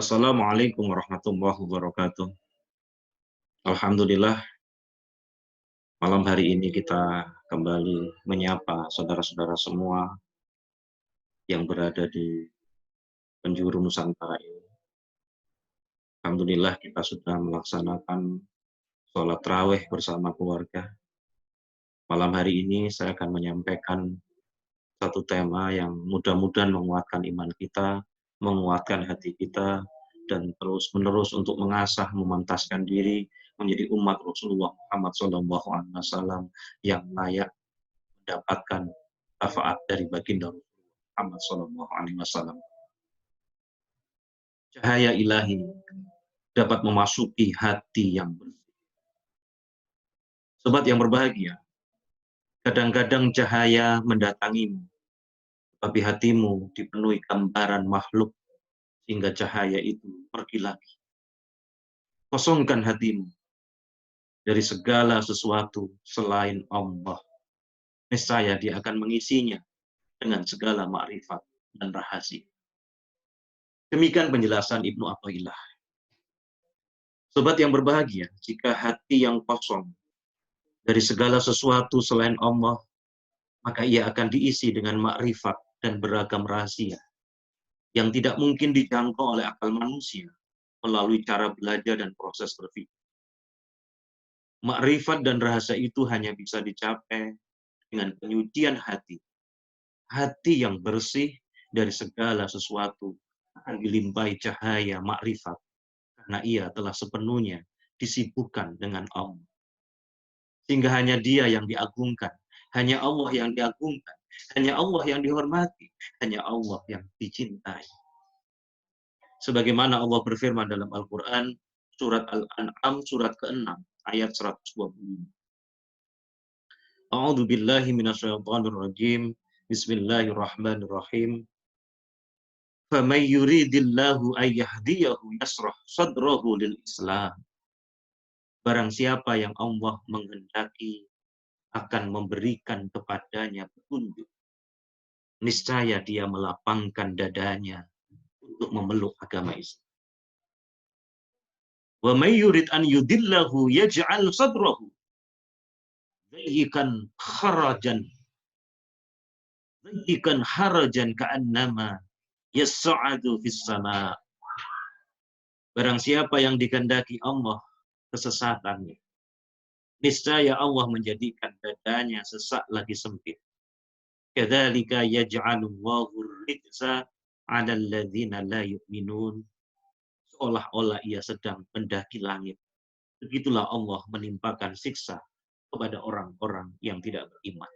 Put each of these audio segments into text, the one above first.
Assalamualaikum warahmatullahi wabarakatuh. Alhamdulillah, malam hari ini kita kembali menyapa saudara-saudara semua yang berada di penjuru Nusantara ini. Alhamdulillah kita sudah melaksanakan sholat tarawih bersama keluarga. Malam hari ini saya akan menyampaikan satu tema yang mudah-mudahan menguatkan iman kita, menguatkan hati kita, dan terus-menerus untuk mengasah, memantaskan diri menjadi umat Rasulullah Muhammad SAW yang layak mendapatkan syafaat dari baginda Muhammad SAW. Cahaya ilahi dapat memasuki hati yang bersih. Sobat yang berbahagia, kadang-kadang cahaya mendatangimu, tapi hatimu dipenuhi gambaran makhluk hingga cahaya itu pergi lagi. Kosongkan hatimu dari segala sesuatu selain Allah. Niscaya dia akan mengisinya dengan segala makrifat dan rahasia. Demikian penjelasan Ibnu Athaillah. Sobat yang berbahagia, jika hati yang kosong dari segala sesuatu selain Allah, maka ia akan diisi dengan makrifat dan beragam rahasia yang tidak mungkin dijangkau oleh akal manusia melalui cara belajar dan proses berpikir. Makrifat dan rahasia itu hanya bisa dicapai dengan penyucian hati. Hati yang bersih dari segala sesuatu akan dilimpahi cahaya makrifat karena ia telah sepenuhnya disibukkan dengan Allah. Sehingga hanya dia yang diagungkan, hanya Allah yang diagungkan, hanya Allah yang dihormati, hanya Allah yang dicintai. Sebagaimana Allah berfirman dalam Al-Quran, surat Al-An'am, surat ke-6, ayat 125. A'udzu billahi minasyaitonir rajim. Bismillahirrahmanirrahim. فَمَن يُرِيدِ اللَّهُ أَن يَهْدِيَهُ يَشْرَحْ صَدْرَهُ لِلْإِسْلَامِ. Barang siapa yang Allah menghendaki akan memberikan kepadanya petunjuk, niscaya dia melapangkan dadanya untuk memeluk agama Islam. Wa may yurid an yudillahu yaj'al sadrahu dayyikan harajan ka'annama yas'adu fis sama. Barang siapa yang dikehendaki Allah kesesatannya, niscaya Allah menjadikan dadanya sesak lagi sempit. Kadzalika yaj'alullahu rijsa 'alal ladzina la yu'minun. Seolah-olah ia sedang mendaki langit. Begitulah Allah menimpakan siksa kepada orang-orang yang tidak beriman.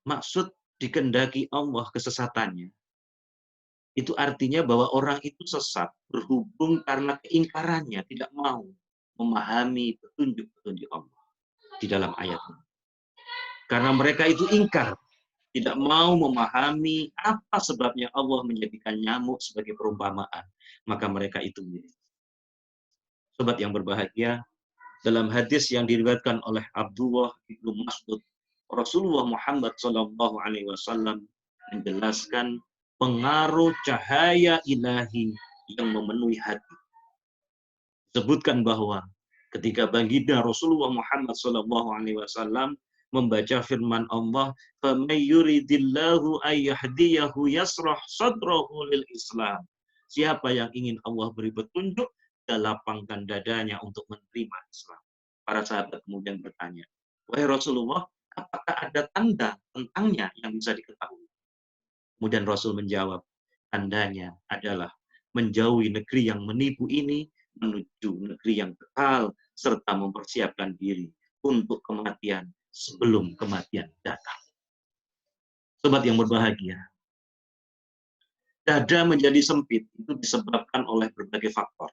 Maksud dikehendaki Allah kesesatannya, itu artinya bahwa orang itu sesat berhubung karena keingkarannya, tidak mau memahami petunjuk-petunjuk Allah di dalam ayat ini. Karena mereka itu ingkar, tidak mau memahami apa sebabnya Allah menjadikan nyamuk sebagai perumpamaan, maka mereka itu mirip. Sobat yang berbahagia, dalam hadis yang diriwayatkan oleh Abdullah bin Mas'ud, Rasulullah Muhammad SAW menjelaskan pengaruh cahaya ilahi yang memenuhi hati. Sebutkan bahwa ketika baginda Rasulullah Muhammad SAW membaca firman Allah, فَمَن يُرِدِ اللَّهُ أَن يَهْدِيَهُ يَشْرَحْ صَدْرَهُ لِلْإِسْلَامِ. Siapa yang ingin Allah beri petunjuk, dia lapangkan dadanya untuk menerima Islam. Para sahabat kemudian bertanya, wahai Rasulullah, apakah ada tanda tentangnya yang bisa diketahui? Kemudian Rasul menjawab, tandanya adalah menjauhi negeri yang menipu ini menuju negeri yang kekal serta mempersiapkan diri untuk kematian sebelum kematian datang. Sobat yang berbahagia, dada menjadi sempit itu disebabkan oleh berbagai faktor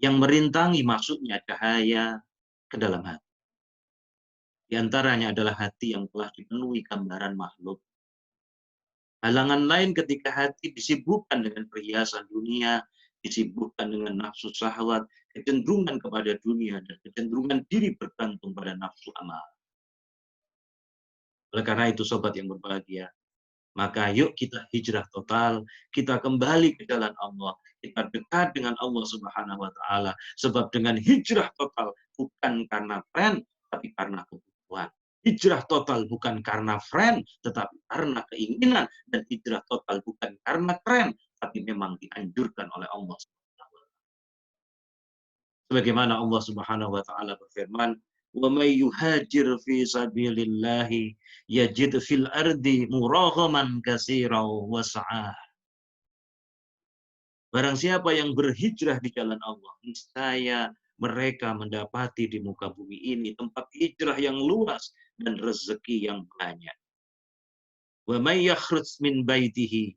yang merintangi masuknya cahaya ke dalam hati. Di antaranya adalah hati yang telah dipenuhi gambaran makhluk. Halangan lain ketika hati disibukkan dengan perhiasan dunia, disibukkan dengan nafsu syahwat, kecenderungan kepada dunia, dan kecenderungan diri bergantung pada nafsu amal. Oleh karena itu, sobat yang berbahagia, Maka yuk kita hijrah total, kita kembali ke jalan Allah, kita dekat dengan Allah Subhanahu wa taala. Sebab dengan hijrah total bukan karena tren, tapi karena kebutuhan. Hijrah total bukan karena friend, tetapi karena keinginan. Dan hijrah total bukan karena tren, tapi memang dianjurkan oleh Allah. Sebagaimana Allah Subhanahu wa taala berfirman, "Wa may yuhajir fi sabilillahi yajid fil ardi muraghaman katsiran wa sa'ah." Barang siapa yang berhijrah di jalan Allah, niscaya mereka mendapati di muka bumi ini tempat hijrah yang luas dan rezeki yang banyak. Wa may yakhruj min baitihi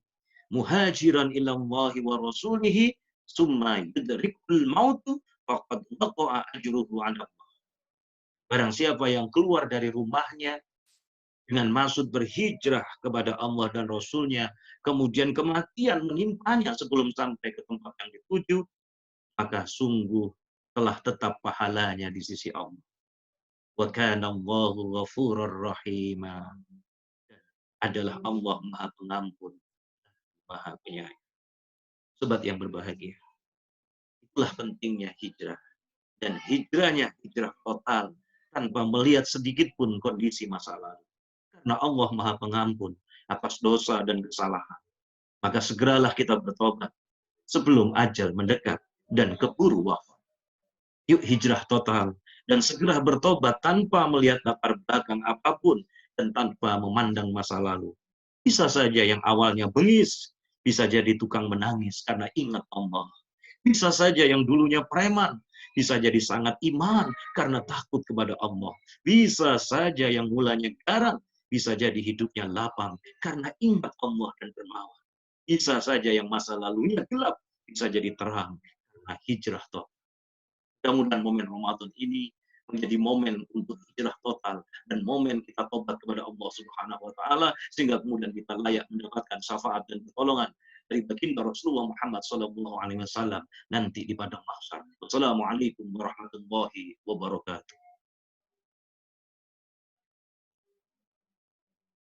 muhajiran ila Allah wa rasulihi summa yudrikul mautu faqad waqa'a ajruhu 'ala Allah. Barang siapa yang keluar dari rumahnya dengan maksud berhijrah kepada Allah dan Rasul-Nya, kemudian kematian menimpanya sebelum sampai ke tempat yang dituju, maka sungguh telah tetap pahalanya di sisi Allah. Wa kana Allahu ghafurur rahima. Adalah Allah Maha Pengampun, Maha Penyayang. Sobat yang berbahagia, itulah pentingnya hijrah. Dan hijrahnya hijrah total tanpa melihat sedikit pun kondisi masa lalu. Karena Allah Maha Pengampun atas dosa dan kesalahan. Maka segeralah kita bertobat sebelum ajal mendekat dan keburu wafat. Yuk hijrah total dan segera bertobat tanpa melihat latar belakang apapun dan tanpa memandang masa lalu. Bisa saja yang awalnya bengis, bisa jadi tukang menangis karena ingat Allah. Bisa saja yang dulunya preman, bisa jadi sangat iman karena takut kepada Allah. Bisa saja yang mulanya garang, bisa jadi hidupnya lapang karena ingat Allah dan dermawan. Bisa saja yang masa lalunya gelap, bisa jadi terang karena hijrah total. Mudah-mudahan momen Ramadan ini menjadi momen untuk hijrah total dan momen kita tobat kepada Allah Subhanahu wa taala sehingga kemudian kita layak mendapatkan syafaat dan pertolongan dari baginda Rasulullah Muhammad sallallahu alaihi wasallam nanti di padang mahsyar. Wassalamualaikum warahmatullahi wabarakatuh.